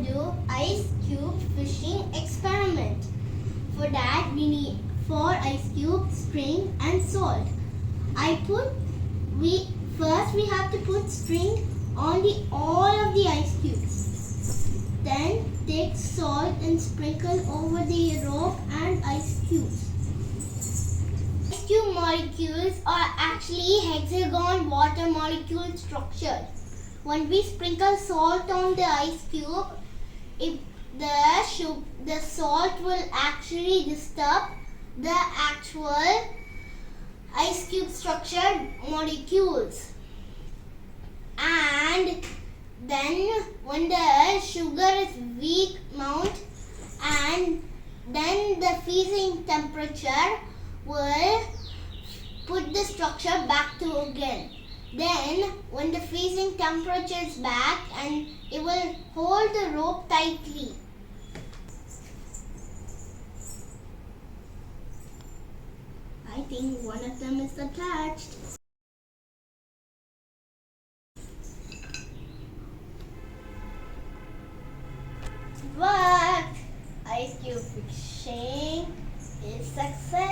do ice cube fishing experiment. For that we need 4 ice cubes, string and salt. First we have to put string on all of the ice cubes. Then take salt and sprinkle over the rope and ice cubes. Ice cube molecules are actually hexagon water molecule structure. When we sprinkle salt on the ice cube, the salt will actually disturb the actual ice cube structure molecules. And then when the sugar is weak amount, and then the freezing temperature will put the structure back to again. Then when the freezing temperature is back, and it will hold the rope tightly. I think one of them is attached. But ice cube fishing is success.